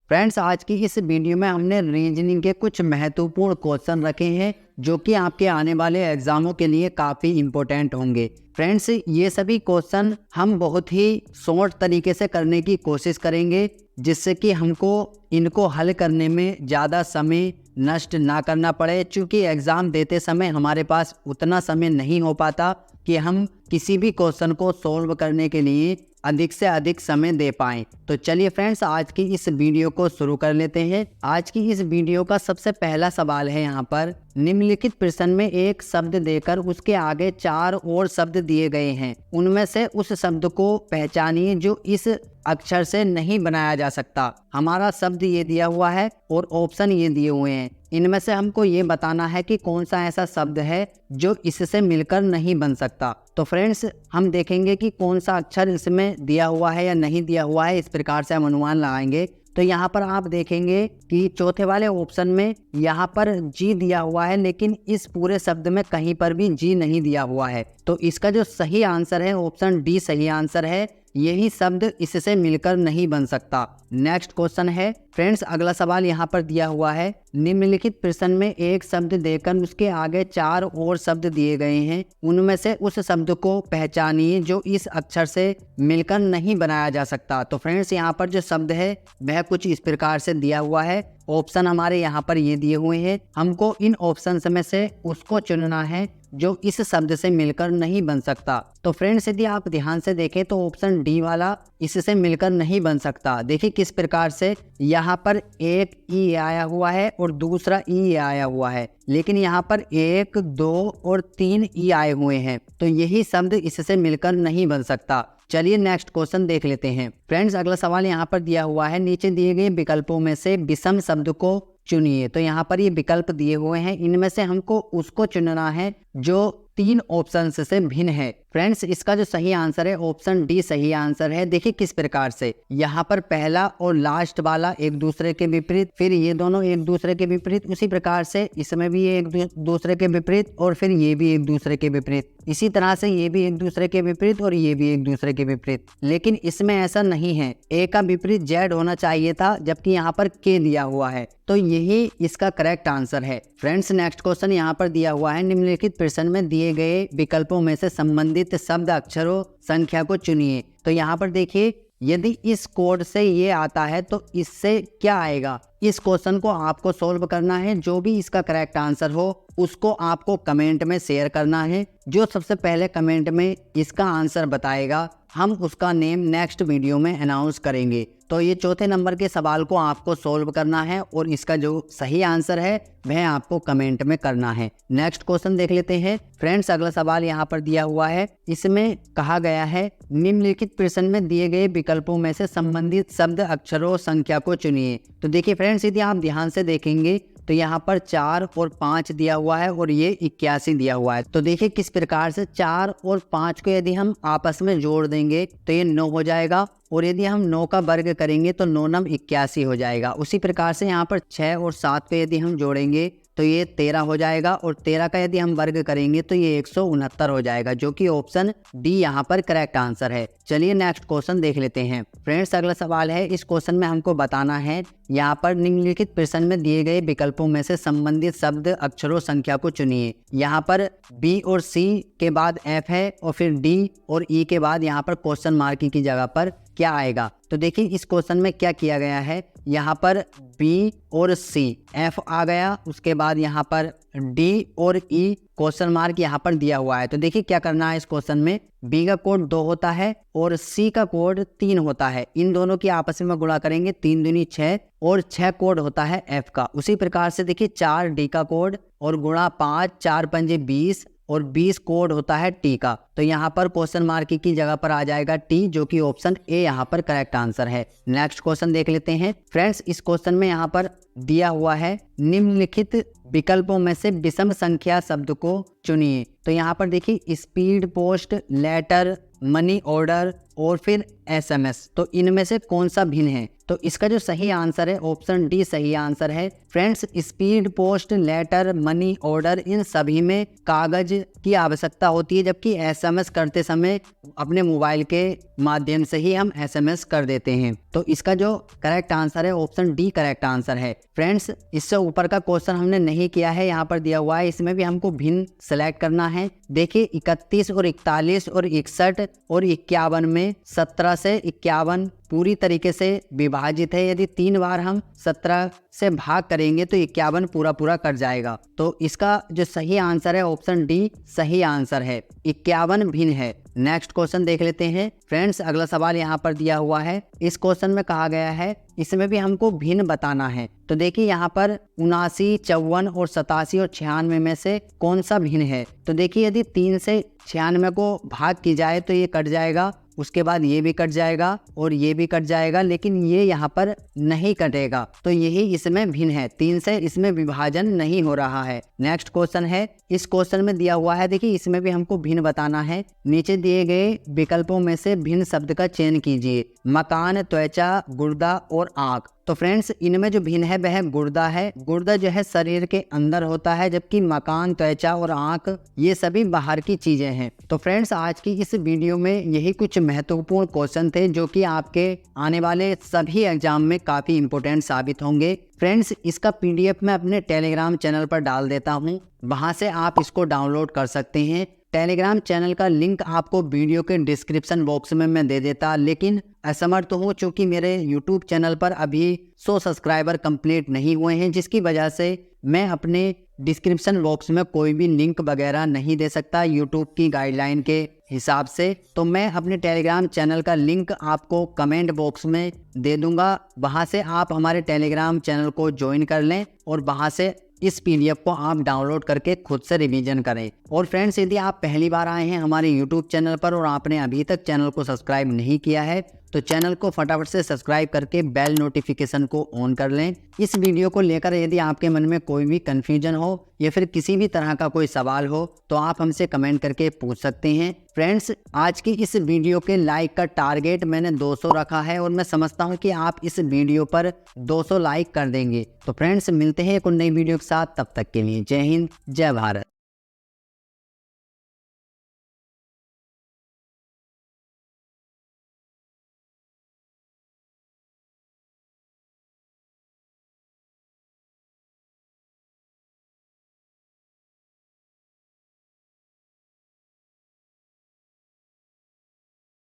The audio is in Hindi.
फ्रेंड्स, आज की इस वीडियो में हमने रीजनिंग के कुछ महत्वपूर्ण क्वेश्चन रखे हैं जो कि आपके आने वाले एग्जामों के लिए काफ़ी इम्पोर्टेंट होंगे। फ्रेंड्स, ये सभी क्वेश्चन हम बहुत ही शॉर्ट तरीके से करने की कोशिश करेंगे जिससे कि हमको इनको हल करने में ज़्यादा समय नष्ट ना करना पड़े, क्योंकि एग्ज़ाम देते समय हमारे पास उतना समय नहीं हो पाता कि हम किसी भी क्वेश्चन को सॉल्व करने के लिए अधिक से अधिक समय दे पाएं। तो चलिए फ्रेंड्स, आज की इस वीडियो को शुरू कर लेते हैं। आज की इस वीडियो का सबसे पहला सवाल है यहाँ पर, निम्नलिखित प्रश्न में एक शब्द देकर उसके आगे 4 और शब्द दिए गए हैं, उनमें से उस शब्द को पहचानिए जो इस अक्षर से नहीं बनाया जा सकता। हमारा शब्द ये दिया हुआ है और ऑप्शन ये दिए हुए हैं। इनमें से हमको ये बताना है कि कौन सा ऐसा शब्द है जो इससे मिलकर नहीं बन सकता। तो फ्रेंड्स, हम देखेंगे कि कौन सा अक्षर इसमें दिया हुआ है या नहीं दिया हुआ है, इस प्रकार से हम अनुमान लगाएंगे। तो यहाँ पर आप देखेंगे कि चौथे वाले ऑप्शन में यहाँ पर जी दिया हुआ है, लेकिन इस पूरे शब्द में कहीं पर भी जी नहीं दिया हुआ है। तो इसका जो सही आंसर है ऑप्शन डी सही आंसर है। यही शब्द इससे मिलकर नहीं बन सकता। नेक्स्ट क्वेश्चन है फ्रेंड्स, अगला सवाल यहाँ पर दिया हुआ है, निम्नलिखित प्रश्न में एक शब्द देकर उसके आगे 4 और शब्द दिए गए हैं, उनमें से उस शब्द को पहचानिए जो इस अक्षर से मिलकर नहीं बनाया जा सकता। तो फ्रेंड्स, यहाँ पर जो शब्द है वह कुछ इस प्रकार से दिया हुआ है। ऑप्शन हमारे यहाँ पर ये दिए हुए हैं, हमको इन ऑप्शन में से उसको चुनना है जो इस शब्द से मिलकर नहीं बन सकता। तो फ्रेंड्स, यदि आप ध्यान से देखें तो ऑप्शन डी वाला इससे मिलकर नहीं बन सकता। देखिए किस प्रकार से यहाँ पर एक ई आया हुआ है और दूसरा ई आया हुआ है, लेकिन यहाँ पर 1, 2 और 3 ई आए हुए हैं, तो यही शब्द इससे मिलकर नहीं बन सकता। चलिए नेक्स्ट क्वेश्चन देख लेते हैं। फ्रेंड्स, अगला सवाल यहाँ पर दिया हुआ है, नीचे दिए गए विकल्पों में से विषम शब्द को चुनिए। तो यहाँ पर ये विकल्प दिए हुए हैं, इनमें से हमको उसको चुनना है जो 3 ऑप्शन से भिन्न है। फ्रेंड्स, इसका जो सही आंसर है ऑप्शन डी सही आंसर है। देखिए किस प्रकार से यहाँ पर पहला और लास्ट वाला एक दूसरे के विपरीत, फिर ये दोनों एक दूसरे के विपरीत, उसी प्रकार से इसमें भी ये एक दूसरे के विपरीत और फिर ये भी एक दूसरे के विपरीत, इसी तरह से ये भी एक दूसरे के विपरीत और ये भी एक दूसरे के विपरीत। लेकिन इसमें ऐसा नहीं है, ए का विपरीत जेड होना चाहिए था, जबकि यहाँ पर के दिया हुआ है, तो यही इसका करेक्ट आंसर है। फ्रेंड्स, नेक्स्ट क्वेश्चन यहाँ पर दिया हुआ है, निम्नलिखित प्रश्न में दिए गए विकल्पों में से संबंधित शब्द अक्षरों संख्या को चुनिए। तो यहाँ पर देखिए, यदि इस कोड से ये आता है तो इससे क्या आएगा। इस क्वेश्चन को आपको सॉल्व करना है, जो भी इसका करेक्ट आंसर हो उसको आपको कमेंट में शेयर करना है। जो सबसे पहले कमेंट में इसका आंसर बताएगा, हम उसका नेम नेक्स्ट वीडियो में अनाउंस करेंगे। तो ये चौथे नंबर के सवाल को आपको सॉल्व करना है और इसका जो सही आंसर है वह आपको कमेंट में करना है। नेक्स्ट क्वेश्चन देख लेते हैं। फ्रेंड्स, अगला सवाल यहाँ पर दिया हुआ है, इसमें कहा गया है निम्नलिखित प्रश्न में दिए गए विकल्पों में से संबंधित शब्द अक्षरों संख्या को चुनिए। तो देखिए फ्रेंड्स, यदि आप ध्यान से देखेंगे तो यहाँ पर 4 और 5 दिया हुआ है और ये 81 दिया हुआ है। तो देखिए किस प्रकार से 4 और 5 को यदि हम आपस में जोड़ देंगे तो ये 9 हो जाएगा, और यदि हम 9 का वर्ग करेंगे तो 9 9 81 हो जाएगा। उसी प्रकार से यहाँ पर 6 और 7 को यदि हम जोड़ेंगे तो ये 13 हो जाएगा, और 13 का यदि हम वर्ग करेंगे तो ये 169 हो जाएगा, जो कि ऑप्शन डी यहाँ पर करेक्ट आंसर है। चलिए नेक्स्ट क्वेश्चन देख लेते हैं। फ्रेंड्स, अगला सवाल है, इस क्वेश्चन में हमको बताना है, यहाँ पर निम्नलिखित प्रश्न में दिए गए विकल्पों में से संबंधित शब्द अक्षरों संख्या को चुनिए। यहाँ पर बी और सी के बाद एफ है और फिर डी और ई के बाद यहाँ पर क्वेश्चन मार्क की जगह पर क्या आएगा। तो देखिए इस क्वेश्चन में क्या किया गया है, यहाँ पर बी और सी एफ आ गया, उसके बाद यहाँ पर डी और ई क्वेश्चन मार्क यहाँ पर दिया हुआ है। तो देखिए क्या करना है, इस क्वेश्चन में बी का कोड 2 होता है और सी का कोड 3 होता है, इन दोनों की आपस में गुणा करेंगे, 3 दूनी 6 और 6 कोड होता है एफ का। उसी प्रकार से देखिए 4 डी का कोड और गुणा 5, 4 पंजे 20 और 20 कोड होता है टी का। तो यहाँ पर क्वेश्चन मार्क की जगह पर आ जाएगा टी, जो कि ऑप्शन ए यहाँ पर करेक्ट आंसर है। नेक्स्ट क्वेश्चन देख लेते हैं। फ्रेंड्स, इस क्वेश्चन में यहाँ पर दिया हुआ है, निम्नलिखित विकल्पों में से विषम संख्या शब्द को चुनिए। तो यहाँ पर देखिए speed post, letter, money order, और फिर SMS। तो इनमें से कौन सा भिन्न है? तो इसका जो सही आंसर है ऑप्शन डी सही आंसर है। Friends, speed post, letter, money order, इन सभी में कागज की आवश्यकता होती है, जबकि SMS करते समय अपने मोबाइल के माध्यम से ही हम SMS कर देते हैं। तो इसका जो करेक्ट आंसर है ऑप्शन डी करेक्ट आंसर है। फ्रेंड्स, इससे ऊपर का क्वेश्चन हमने नहीं किया है, यहाँ पर दिया हुआ है, इसमें भी हमको भिन्न सेलेक्ट करना है। देखिए 31 और 41 और 61 और 51 में 17 से 51 पूरी तरीके से विभाजित है। यदि 3 बार हम 17 से भाग करेंगे तो 51 पूरा कट जाएगा। तो इसका जो सही आंसर है ऑप्शन डी सही आंसर है, 51 भिन्न है। नेक्स्ट क्वेश्चन देख लेते हैं। फ्रेंड्स, अगला सवाल यहाँ पर दिया हुआ है। इस क्वेश्चन में कहा गया है इसमें भी हमको भिन्न बताना है। तो देखिए यहाँ पर 79, 54 और 87 और 96 में से कौन सा भिन्न है? तो देखिए यदि 3 से 96 को भाग की जाए तो ये कट जाएगा, उसके बाद ये भी कट जाएगा और ये भी कट जाएगा, लेकिन ये यहाँ पर नहीं कटेगा। तो यही इसमें भिन्न है, 3 से इसमें विभाजन नहीं हो रहा है। नेक्स्ट क्वेश्चन है। इस क्वेश्चन में दिया हुआ है, देखिए इसमें भी हमको भिन्न बताना है। नीचे दिए गए विकल्पों में से भिन्न शब्द का चयन कीजिए। मकान, त्वचा, गुर्दा और आँख। तो फ्रेंड्स, इनमें जो भिन्न है वह गुर्दा है। गुर्दा जो है शरीर के अंदर होता है, जबकि मकान, त्वचा और आँख ये सभी बाहर की चीजें हैं। तो फ्रेंड्स, आज की इस वीडियो में यही कुछ महत्वपूर्ण क्वेश्चन थे जो कि आपके आने वाले सभी एग्जाम में काफ़ी इंपॉर्टेंट साबित होंगे। फ्रेंड्स, इसका PDF मैं अपने टेलीग्राम चैनल पर डाल देता हूँ, वहाँ से आप इसको डाउनलोड कर सकते हैं। टेलीग्राम चैनल का लिंक आपको वीडियो के डिस्क्रिप्शन बॉक्स में मैं दे देता, लेकिन असमर्थ हूँ चूँकि मेरे यूट्यूब चैनल पर अभी 100 सब्सक्राइबर कंप्लीट नहीं हुए हैं, जिसकी वजह से मैं अपने डिस्क्रिप्शन बॉक्स में कोई भी लिंक वगैरह नहीं दे सकता यूट्यूब की गाइडलाइन के हिसाब से। तो मैं अपने टेलीग्राम चैनल का लिंक आपको कमेंट बॉक्स में दे दूंगा, वहां से आप हमारे टेलीग्राम चैनल को ज्वाइन कर लें और वहां से इस PDF को आप डाउनलोड करके खुद से रिवीजन करें। और फ्रेंड्स, यदि आप पहली बार आए हैं हमारे YouTube चैनल पर और आपने अभी तक चैनल को सब्सक्राइब नहीं किया है तो चैनल को फटाफट से सब्सक्राइब करके बेल नोटिफिकेशन को ऑन कर लें। इस वीडियो को लेकर यदि आपके मन में कोई भी कन्फ्यूजन हो या फिर किसी भी तरह का कोई सवाल हो तो आप हमसे कमेंट करके पूछ सकते हैं। फ्रेंड्स, आज की इस वीडियो के लाइक का टारगेट मैंने 200 रखा है और मैं समझता हूं कि आप इस वीडियो पर 200 लाइक कर देंगे। तो फ्रेंड्स, मिलते हैं एक नई वीडियो के साथ, तब तक के लिए जय हिंद, जय भारत।